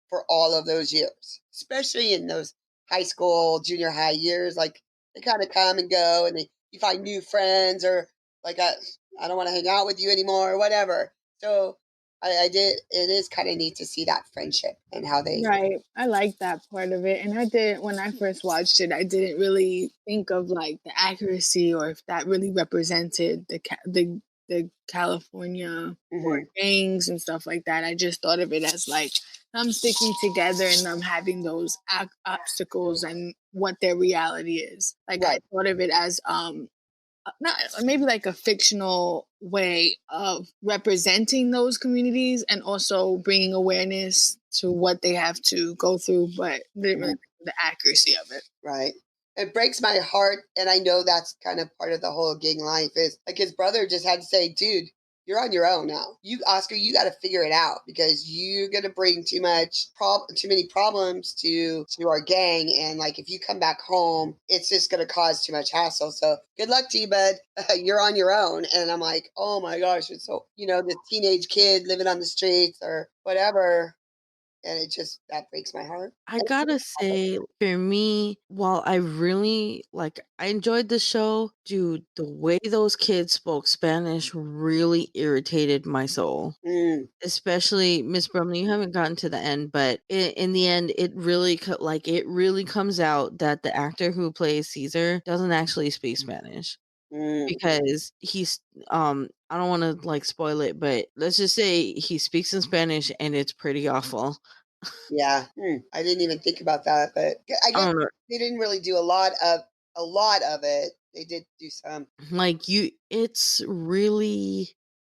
for all of those years, especially in those high school, junior high years. Like they kind of come and go, and you find new friends, or like I don't want to hang out with you anymore, or whatever. So I did. It is kind of neat to see that friendship and how they. Right. I like that part of it. And I did when I first watched it, I didn't really think of like the accuracy or if that really represented the California or Mhm. gangs and stuff like that. I just thought of it as like them sticking together and them having those obstacles and what their reality is. Like I Right. thought of it as not maybe like a fictional way of representing those communities and also bringing awareness to what they have to go through, but didn't really Mhm. think of the accuracy of it. Right. It breaks my heart, and I know that's kind of part of the whole gang life. Is like his brother just had to say, "Dude, you're on your own now. You, Oscar, you got to figure it out because you're gonna bring too many problems to our gang, and like if you come back home, it's just gonna cause too much hassle. So good luck to you, bud. You're on your own." And I'm like, "Oh my gosh, it's so the teenage kid living on the streets or whatever." And it just that breaks my heart. I gotta say, for me, while I really I enjoyed the show, dude, the way those kids spoke Spanish really irritated my soul. Mm, Especially Ms Brumley, you haven't gotten to the end, but in the end, it really it really comes out that the actor who plays Caesar doesn't actually speak Spanish mm. because I don't want to spoil it, but let's just say he speaks in Spanish and it's pretty awful. Yeah, I didn't even think about that, but I I guess don't know. they didn't really do a lot of it. They did do some.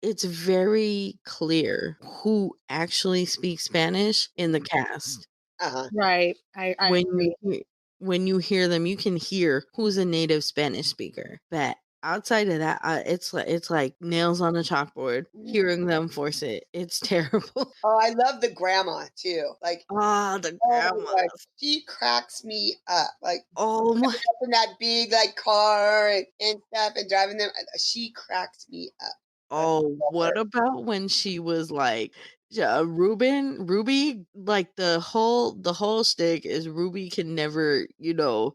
It's very clear who actually speaks Spanish in the cast. Uh huh. Right. I When agree. when you hear them, you can hear who's a native Spanish speaker. But outside of that, it's like nails on a chalkboard. Hearing them force it, it's terrible. Oh, I love the grandma too. Like, Ah, the oh my gosh, grandmas. she cracks me up. Like Oh my. up in that big like car and stuff and driving them. She cracks me up. I Oh, love her. what about when she was like, yeah, Ruby, like the whole stick is Ruby can never,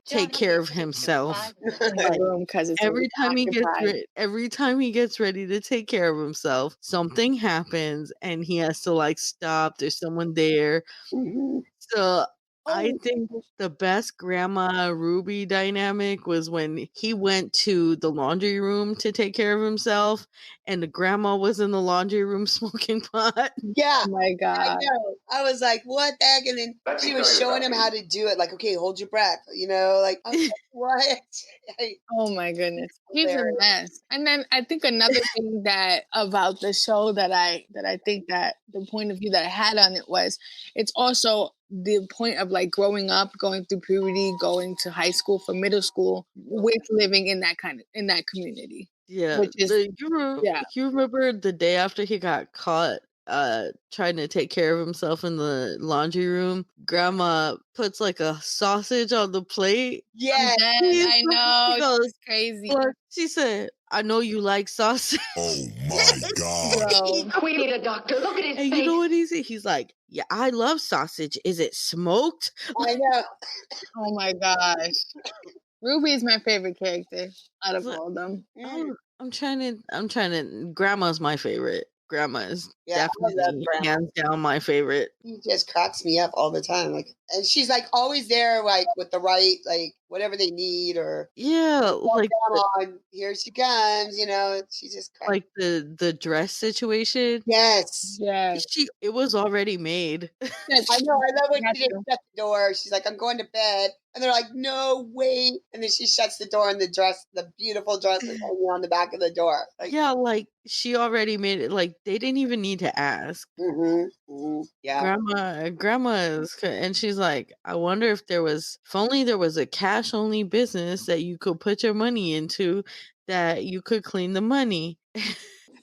take care of himself. In the Like room because it's always occupied. every time he gets ready to take care of himself, something happens and he has to stop. There's someone there. Mhm. So I Oh, think the best grandma Ruby dynamic was when he went to the laundry room to take care of himself and the grandma was in the laundry room smoking pot. Yeah, oh my I God. know. I was like, what the heck? And then she was showing him how to do it. Like, okay, hold your breath. Like, I was like, what? Oh my goodness. He's a Hilarious. mess. And then I think another thing that about the show that I think that the point of view that I had on it was it's also the point of like growing up, going through puberty, going to high school for middle school with living in that community. Yeah, Which is yeah. you remember the day after he got caught, trying to take care of himself in the laundry room? Grandma puts, like, a sausage on the plate. I'm Yes. dead. I He know. goes, It's crazy. "Look," she said, "I know you like sausage." Oh my God. Bro. We need a doctor. Look at his And you know face. what he said? He's like, "Yeah, I love sausage. Is it smoked?" I know. Oh my gosh. Ruby is my favorite character out of Look, all of them. I'm trying to grandma's my favorite. Grandma is Yeah, I love definitely Grandma. hands down my favorite. He just cracks me up all the time. Like, and she's like always there, like with the right, like whatever they need, or Yeah, oh, Grandma, and here she comes. She just cracks. like the dress situation. Yes. Yes. It was already made. I know. I love when Got she just you. shut the door. She's like, "I'm going to bed," and they're like, "No, wait!" And then she shuts the door, and the beautiful dress, is hanging on the back of the door. Like, Yeah, like she already made it. Like they didn't even need to ask. yeah, Grandma is, and she's like, I wonder if only there was a cash only business that you could put your money into, that you could clean the money.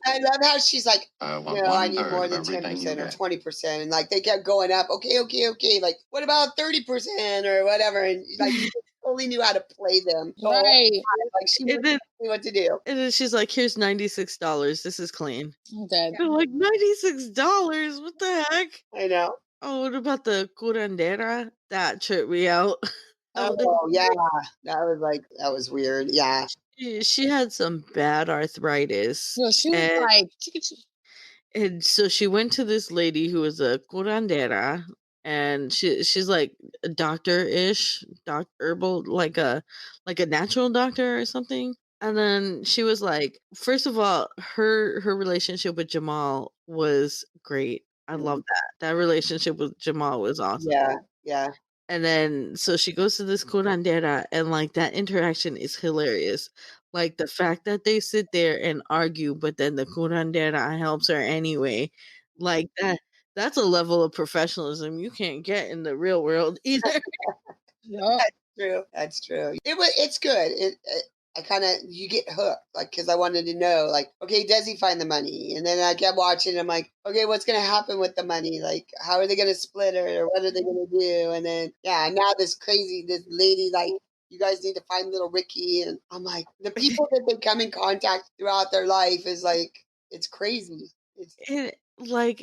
I love how she's like, Want I one need third more of than everything you 10% or get. 20%, and like they kept going up. Okay, okay, okay. Like, what about 30% or whatever? And like, she just totally knew how to play them. The whole Right. time. Like, she knew And then exactly what to do. and then she's like, here's $96. This is clean. I'm dead. They're like, $96? What the heck? I know. Oh, what about the curandera? That tripped me out. Oh yeah, that was weird. Yeah. She had some bad arthritis. No, she was like, And so she went to this lady who was a curandera, and she's like a doctor-ish, herbal, like a natural doctor or something. And then she was like, first of all, her relationship with Jamal was great. I love that. That relationship with Jamal was awesome. Yeah. Yeah. And then so she goes to this curandera, and like that interaction is hilarious. Like the fact that they sit there and argue, but then the curandera helps her anyway. Like that's a level of professionalism you can't get in the real world either. yup. True. That's true. It's good. I kind of you get hooked, like, because I wanted to know, like, okay, does he find the money? And then I kept watching. I'm like, okay, what's gonna happen with the money? Like, how are they gonna split it, or what are they gonna do? And then yeah, now this lady, like, you guys need to find little Ricky, and I'm like, the people that they come in contact throughout their life is like, it's crazy. It's And like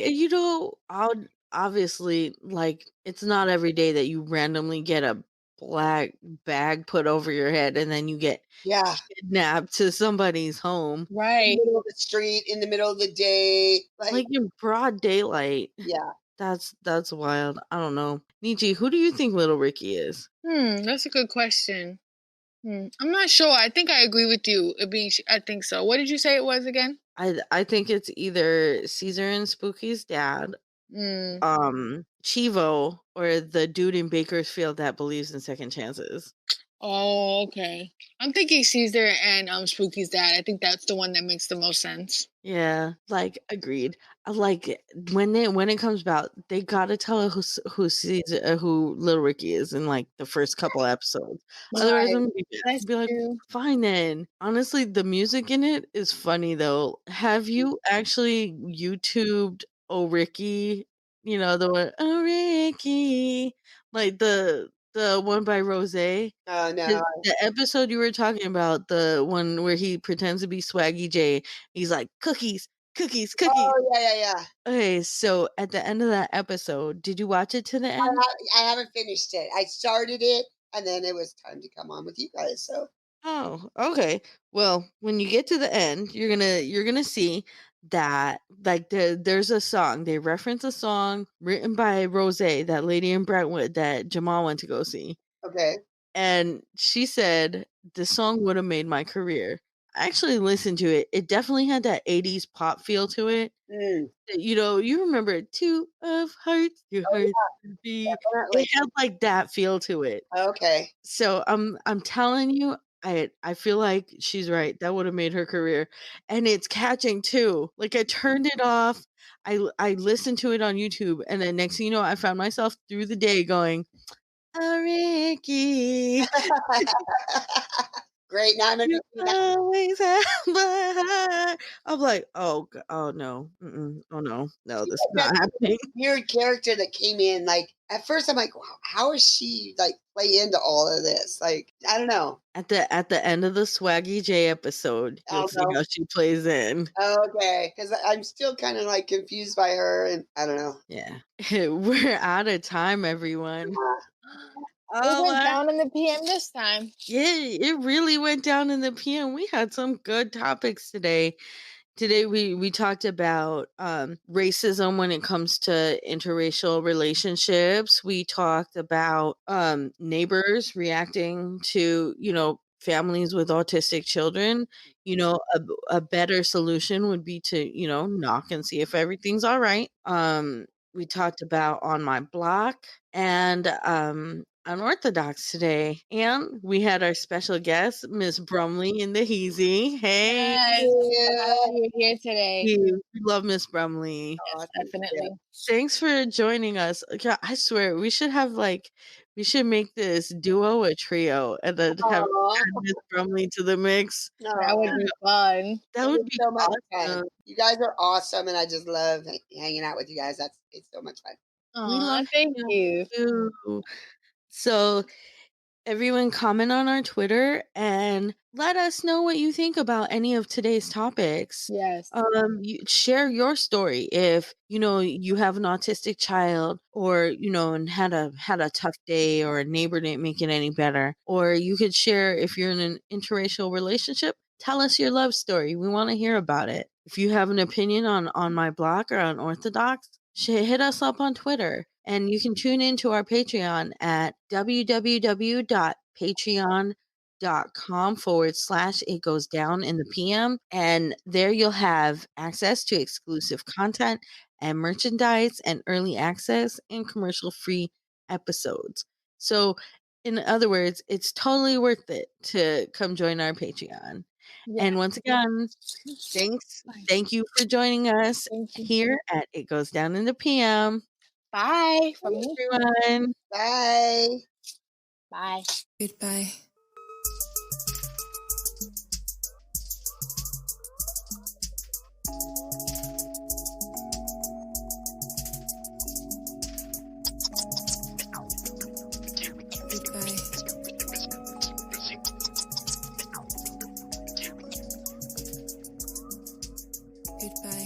obviously, like it's not every day that you randomly get a black bag put over your head and then you get yeah, kidnapped to somebody's home. in Right. the middle of the street, in the middle of the day, Like in broad daylight. yeah. That's wild. I don't know. Nichi, who do you think Little Ricky is? That's a good question. I'm not sure. I think I agree with you. I think so. What did you say it was again? I think it's either Caesar and Spooky's dad, Chivo, or the dude in Bakersfield that believes in second chances. Oh, okay. I'm thinking Caesar and Spooky's dad. I think that's the one that makes the most sense. Yeah, like agreed. Like when it comes about, they gotta tell us who Little Ricky is in like the first couple episodes. Otherwise, Right. I'm gonna That's be like, true. fine then. Honestly, the music in it is funny though. Have you actually YouTubed "Oh Ricky"? You know the one "Oh Ricky," like the one by Rose. Oh no. The episode you were talking about, the one where he pretends to be Swaggy J, he's like, "Cookies, cookies, cookies." Oh yeah. Okay, so at the end of that episode, did you watch it to the end? I haven't finished it. I started it, and then it was time to come on with you guys. So Oh, okay. Well, when you get to the end, you're gonna see that like there's a song. They reference a song written by Rose, that lady in Brentwood that Jamal went to go see. okay. And she said, "The song would have made my career." I actually listened to it. It definitely had that 80s pop feel to it. Mm, You know, you remember "Two of Hearts, Two oh Hearts to Be." yeah, It definitely. had like that feel to it. Okay. So I'm telling you, I feel like she's right. That would have made her career. And it's catching too. Like I turned it off. I listened to it on YouTube, and then next thing you know, I found myself through the day going, "Oh, Ricky, Great. Now I'm you gonna always have my heart." I'm like, oh no, oh no, no, this is that not happening. weird character that came in. Like at first, I'm like, wow, how is she like play into all of this? Like I don't know. At the end of the Swaggy J episode, I you'll don't see know. how she plays in. Okay, because I'm still kind of like confused by her, and I don't know. Yeah. We're out of time, everyone. It Oh went my down in the PM this time. Yeah, it really went down in the PM. We had some good topics today. Today we talked about racism when it comes to interracial relationships. We talked about neighbors reacting to, families with autistic children. A better solution would be to, knock and see if everything's all right. We talked about On My Block and Unorthodox today. And we had our special guest, Ms Brumely in the Heezy. Hey. Yes, I'm happy you're here today. We love Miss Brumley. Oh, Definitely. Thanks for joining us. I swear we should make this duo a trio and then have Aw. add Miss Brumley to the mix. That would be fun. That It would was be so much fun. awesome. You guys are awesome, and I just love hanging out with you guys. It's so much fun. We Aw, love thank you. you too. So everyone comment on our Twitter and let us know what you think about any of today's topics. Yes. Share your story if you have an autistic child, or and had a tough day, or a neighbor didn't make it any better, or you could share if you're in an interracial relationship. Tell us your love story. We want to hear about it. If you have an opinion on My Block or on Orthodox, hit us up on Twitter. And you can tune into our Patreon at www.patreon.com/it goes down in the PM. And there you'll have access to exclusive content and merchandise and early access and commercial free episodes. So, in other words, it's totally worth it to come join our Patreon. Yeah. And once again, thank you for joining us Thank you. here at It Goes Down in the PM. Bye from Bye, me. everyone. Bye. Bye. Goodbye. Goodbye. Goodbye.